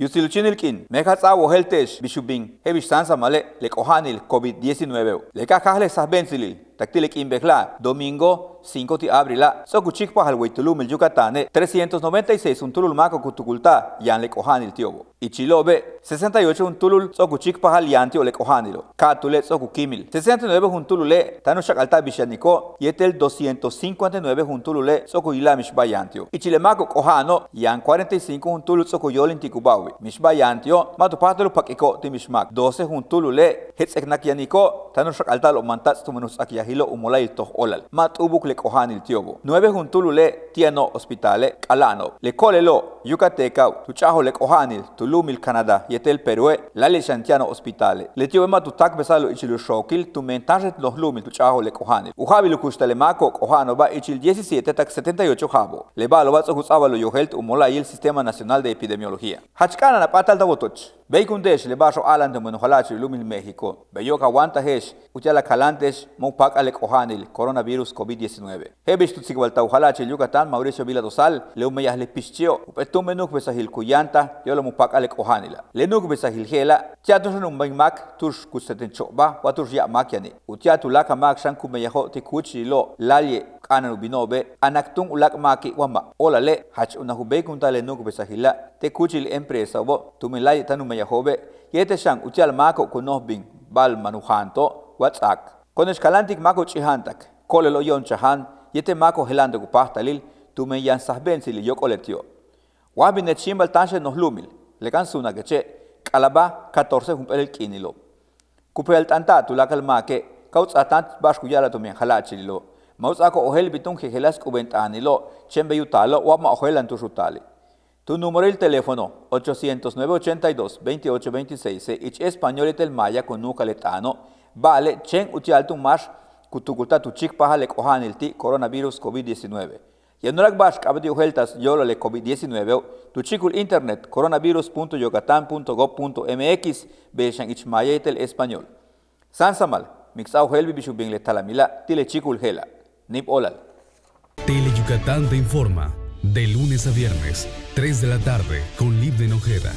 Yusiluchinilkin, Mekatsa Woheltesh, Bishubing, Hebistanza Male, Lekohanil, COVID-19. Lekakale Sahbensilil, Tactilek Imbekla, Domingo 5 de abril, Sokuchikpa Halweitulum, el Yucatán, 396 un tulul maco cutuculta, Yan Lekohanil Tiobo. Ichilobe, 68 un tulul, Sokuchikpa Haliantio Lekohanilo, Katule Sokukimil, 69 un tulule, Tanushak Alta Bishaniko, Yetel 259 un tulule, Sokuyilamish Bayantio. Ichilemaco Kohano, Yan 45 un tulul Sokuyolin Tikubawi, Mishbayantio, Matupatelo Pakiko Timishmak, 12 un tulule, Hetzeknakianiko, Tanushak Alta lo mantats tumenus Akiahilo Umolail Toh Olal, Matubuk Lekohanil Tiobo. 9 un tulule, Tiano Hospitale, Alano, Lekolelo, Yucateca, Tuchajo Lekohanil, Tulumil Canadá, Yetel Perú, Lale Shantiano Hospitale. Le tío ema tu tak besalo ichilu shokil, tu mentajet los lumil tu chajo le kohane. Ujabilu kustelemaco kohano ba ichil 17 tak 78 jabo. Le ba lo batso husabalo yohelt umola y el Sistema Nacional de Epidemiología. Hachkana na patal da botoch. Beikundesh le bajo alan de monohalachi lumil México. Beyoka wanta hesh, uchala calantes, mopak ale kohanil, coronavirus COVID-19. Hebish tu sigwalta uhalachi Yucatán, Mauricio Vila Dosal, le umeyah le pischio, upetum menuk besahil kuyanta, yo lo mupak ale kohanila. Le nuk besahil hela, tiatus un mak tush kuseten choba, watush ya makiani. Utiatu laka mak shanku meyaho te kuchi lo, lalye, kanan ubinobe, anaktung ulak maki wamba. Ola le, hach unahubekunta le nuk besahila, te kuchi le empresa bo, tumelay tanu meyahobe, yete shang utial mako kunohbing, bal manujanto, WhatsApp. Con escalantic mako chihantak, kole lo yon chahan, yete mako helando kupahtalil, tume yan sahbensili yo coletio. Wabine chimbal tanshe nos lumil, le cansuna que che, calaba 14 humpel el kinilo. Kupel tanta tu la calmaque, kauts atant bashkuyala tu men halachilo. Mausako ohel bitun helas kubentanilo, chembe yutalo, wama ohelan tu shutali. Tu número el teléfono 800-982-2826 ich español el maya con nuca letano vale chen utial tu mash kutukulta tu chik paha le kohanil ti coronavirus COVID-19. Yanurak bash kabdi uheltas yolo le COVID-19 tu chikul internet coronavirus.yucatan.gov.mx beshan ich maya el español. Sansamal mixau helbi bishubing le talamila tile chikul hela. Nip olal. Tele Yucatán te informa. De lunes a viernes, 3 de la tarde, con Libden Ojeda.